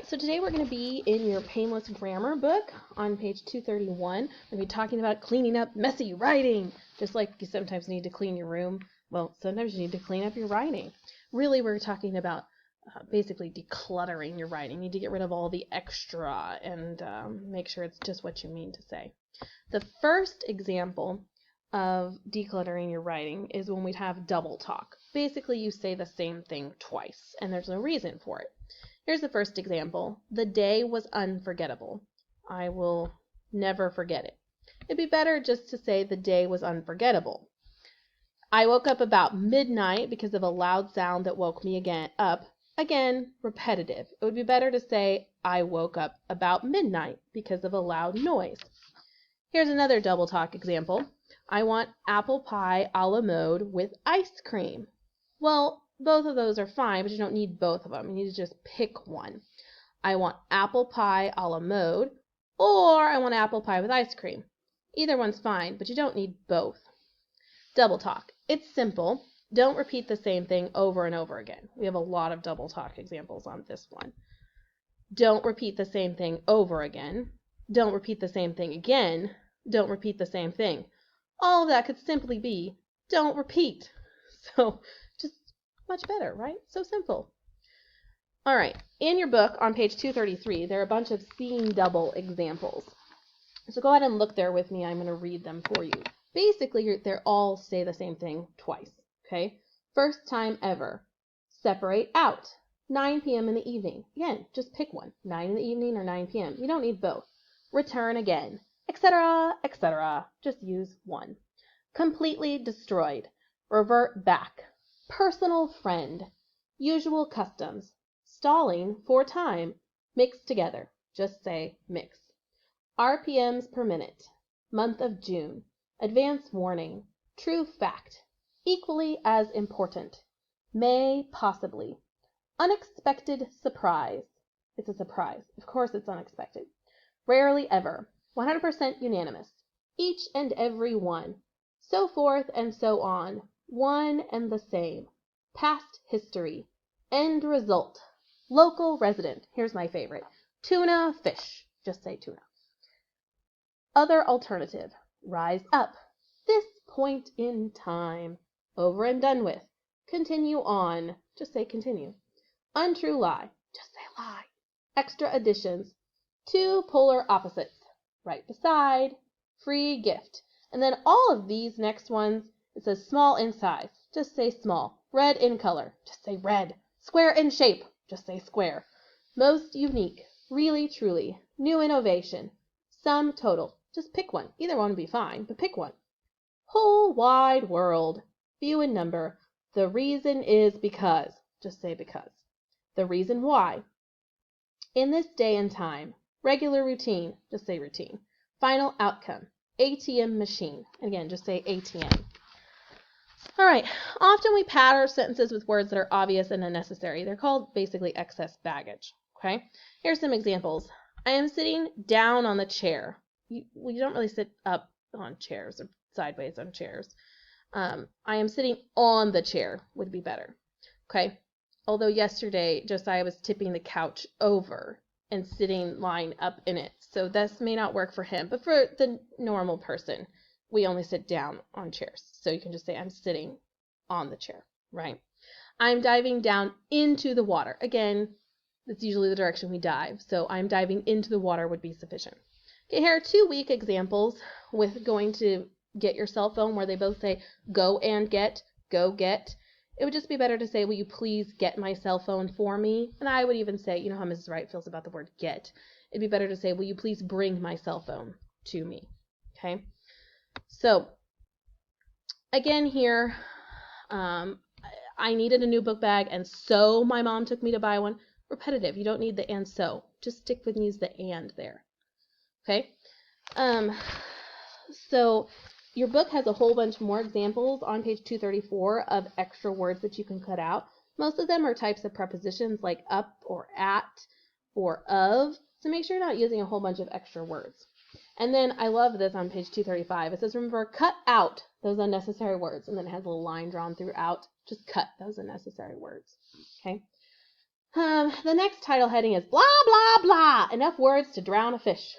right, so today we're going to be in your Painless Grammar book on page 231. We're going to be talking about cleaning up messy writing. Just like you sometimes need to clean your room, well, sometimes you need to clean up your writing. Really, we're talking about basically decluttering your writing. You need to get rid of all the extra and make sure it's just what you mean to say. The first example of decluttering your writing is when we have double talk. Basically, you say the same thing twice, and there's no reason for it. Here's the first example. The day was unforgettable. I will never forget it. It'd be better just to say the day was unforgettable. I woke up about midnight because of a loud sound that woke me up. Again, repetitive. It would be better to say I woke up about midnight because of a loud noise. Here's another double talk example. I want apple pie a la mode with ice cream. Well, both of those are fine, but you don't need both of them. You need to just pick one. I want apple pie a la mode, or I want apple pie with ice cream. Either one's fine, but you don't need both. Double talk. It's simple. Don't repeat the same thing over and over again. We have a lot of double talk examples on this one. Don't repeat the same thing over again. Don't repeat the same thing again. Don't repeat the same thing. All of that could simply be don't repeat. So just much better, right? So simple. All right, in your book on page 233, there are a bunch of seeing double examples. So go ahead and look there with me. I'm going to read them for you. Basically, they all say the same thing twice, okay? First time ever. Separate out. 9 p.m. in the evening. Again, just pick one. 9 in the evening or 9 p.m. You don't need both. Return again, etc., etc. Just use one. Completely destroyed. Revert back. Personal friend. Usual customs. Stalling for time. Mixed together. Just say mix. RPMs per minute. Month of June. Advance warning. True fact. Equally as important. May possibly. Unexpected surprise. It's a surprise. Of course it's unexpected. Rarely ever. 100% unanimous. Each and every one. So forth and so on. One and the same. Past history. End result. Local resident. Here's my favorite. Tuna fish. Just say tuna. Other alternative. Rise up. This point in time. Over and done with. Continue on. Just say continue. Untrue lie. Just say lie. Extra additions. Two polar opposites. Right beside. Free gift. And then all of these next ones, it says small in size. Just say small. Red in color. Just say red. Square in shape. Just say square. Most unique. Really, truly. New innovation. Sum total. Just pick one. Either one would be fine, but pick one. Whole wide world. Few in number. The reason is because. Just say because. The reason why. In this day and time. Regular routine. Just say routine. Final outcome. ATM machine. Again, just say ATM. All right. Often we pad our sentences with words that are obvious and unnecessary. They're called basically excess baggage. Okay. Here's some examples. I am sitting down on the chair. You don't really sit up on chairs or sideways on chairs. I am sitting on the chair would be better. Okay. Although yesterday Josiah was tipping the couch over and lying up in it. So this may not work for him, but for the normal person, we only sit down on chairs. So you can just say I'm sitting on the chair, right? I'm diving down into the water. Again, that's usually the direction we dive. So I'm diving into the water would be sufficient. Okay, here are two weak examples with going to get your cell phone where they both say go and get, go get. It would just be better to say, will you please get my cell phone for me? And I would even say, you know how Mrs. Wright feels about the word get. It'd be better to say, will you please bring my cell phone to me? Okay. So again here, I needed a new book bag and so my mom took me to buy one. Repetitive. You don't need the and so. Just stick with and use the and there. Okay. So your book has a whole bunch more examples on page 234 of extra words that you can cut out. Most of them are types of prepositions like up or at or of. So make sure you're not using a whole bunch of extra words. And then I love this on page 235. It says, remember, cut out those unnecessary words. And then it has a little line drawn throughout. Just cut those unnecessary words. Okay. The next title heading is blah, blah, blah. Enough words to drown a fish.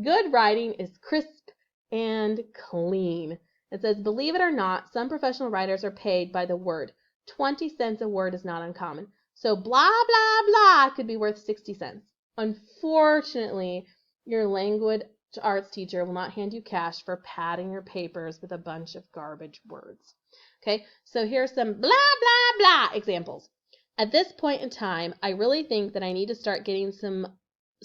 Good writing is crisp and clean. It says, believe it or not, some professional writers are paid by the word. 20 cents a word is not uncommon. So blah, blah, blah could be worth 60 cents. Unfortunately, your language arts teacher will not hand you cash for padding your papers with a bunch of garbage words. Okay, so here's some blah, blah, blah examples. At this point in time, I really think that I need to start getting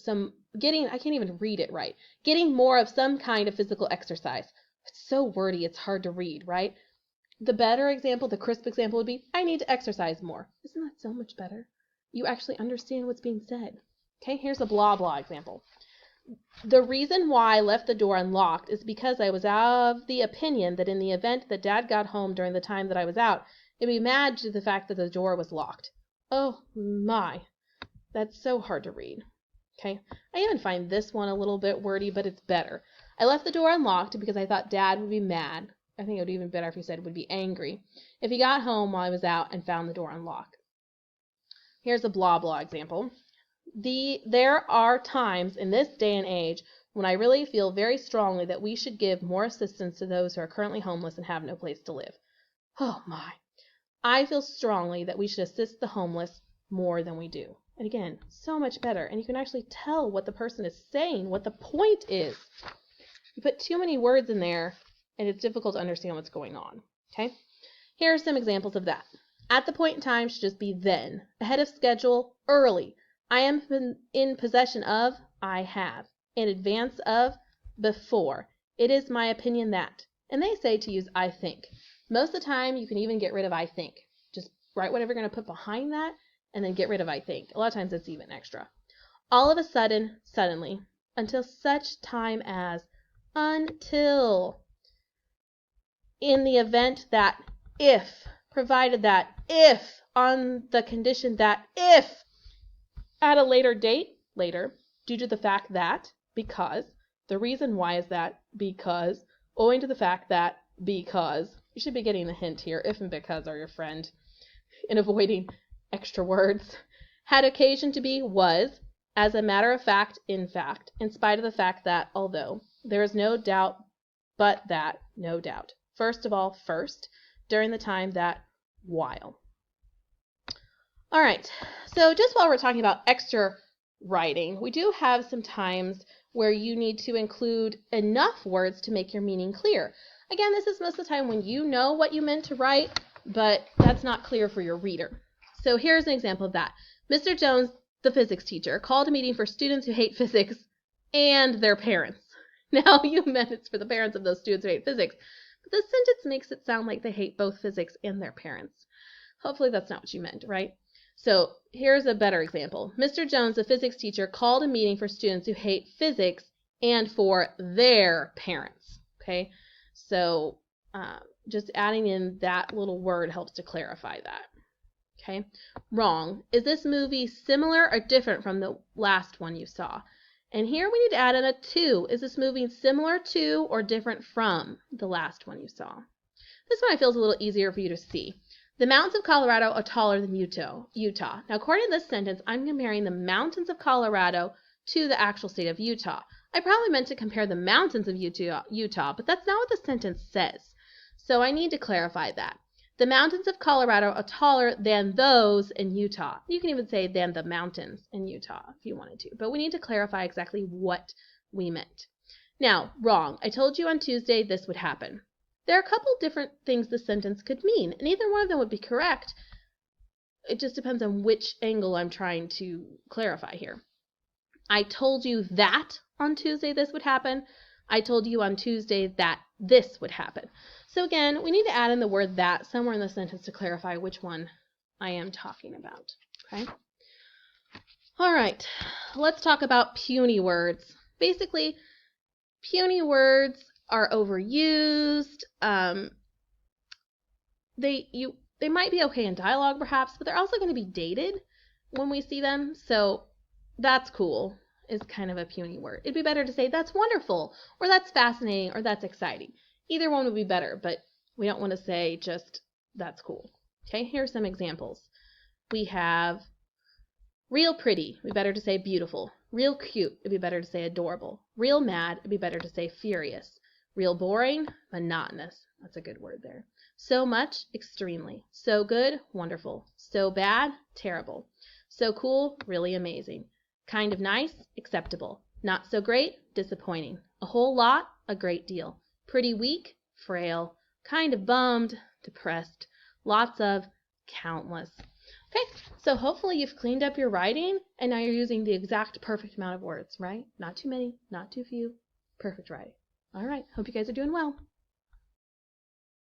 I can't even read it right, getting more of some kind of physical exercise. It's so wordy, it's hard to read, right? The better example, the crisp example would be, I need to exercise more. Isn't that so much better? You actually understand what's being said. Okay, here's a blah, blah example. The reason why I left the door unlocked is because I was of the opinion that in the event that Dad got home during the time that I was out, he'd be mad due to the fact that the door was locked. Oh my, that's so hard to read. Okay, I even find this one a little bit wordy, but it's better. I left the door unlocked because I thought Dad would be mad. I think it would be even better if he said would be angry if he got home while I was out and found the door unlocked. Here's a blah blah example. There are times in this day and age when I really feel very strongly that we should give more assistance to those who are currently homeless and have no place to live. Oh my. I feel strongly that we should assist the homeless more than we do. And again, so much better. And you can actually tell what the person is saying, what the point is. You put too many words in there, and it's difficult to understand what's going on. Okay? Here are some examples of that. At the point in time should just be then. Ahead of schedule, early. I am in possession of, I have. In advance of, before. It is my opinion that. And they say to use I think. Most of the time, you can even get rid of I think. Just write whatever you're going to put behind that, and then get rid of I think. A lot of times it's even extra. All of a sudden, suddenly, until such time as, until, in the event that, if, provided that, if, on the condition that, if, at a later date, later, due to the fact that, because, the reason why is that, because, owing to the fact that, because. You should be getting the hint here. If and because are your friend in avoiding extra words. Had occasion to be, was, as a matter of fact, in fact, in spite of the fact that, although, there is no doubt but that, no doubt. First of all, first, during the time that, while. All right, so just while we're talking about extra writing, we do have some times where you need to include enough words to make your meaning clear. Again, this is most of the time when you know what you meant to write, but that's not clear for your reader. So here's an example of that. Mr. Jones, the physics teacher, called a meeting for students who hate physics and their parents. Now, you meant it's for the parents of those students who hate physics, but this sentence makes it sound like they hate both physics and their parents. Hopefully that's not what you meant, right? So here's a better example. Mr. Jones, the physics teacher, called a meeting for students who hate physics and for their parents. Okay, so just adding in that little word helps to clarify that. Okay, wrong. Is this movie similar or different from the last one you saw? And here we need to add in a to. Is this movie similar to or different from the last one you saw? This one I feel is a little easier for you to see. The mountains of Colorado are taller than Utah. Now, according to this sentence, I'm comparing the mountains of Colorado to the actual state of Utah. I probably meant to compare the mountains of Utah, but that's not what the sentence says. So I need to clarify that. The mountains of Colorado are taller than those in Utah. You can even say than the mountains in Utah if you wanted to, but we need to clarify exactly what we meant. Now, wrong. I told you on Tuesday this would happen. There are a couple different things the sentence could mean, and either one of them would be correct. It just depends on which angle I'm trying to clarify here. I told you that on Tuesday this would happen. I told you on Tuesday that this would happen. So again, we need to add in the word that somewhere in the sentence to clarify which one I am talking about. Okay? All right, let's talk about puny words. Basically, puny words are overused. They might be okay in dialogue perhaps, but they're also going to be dated when we see them. So that's cool is kind of a puny word. It'd be better to say that's wonderful, or that's fascinating, or that's exciting. Either one would be better, but we don't want to say just that's cool. Okay, here's some examples. We have real pretty, it'd be better to say beautiful. Real cute, it'd be better to say adorable. Real mad, it'd be better to say furious. Real boring, monotonous. That's a good word there. So much, extremely. So good, wonderful. So bad, terrible. So cool, really amazing. Kind of nice, acceptable. Not so great, disappointing. A whole lot, a great deal. Pretty weak, frail. Kind of bummed, depressed. Lots of, countless. Okay, so hopefully you've cleaned up your writing and now you're using the exact perfect amount of words, right? Not too many, not too few. Perfect writing. All right, hope you guys are doing well.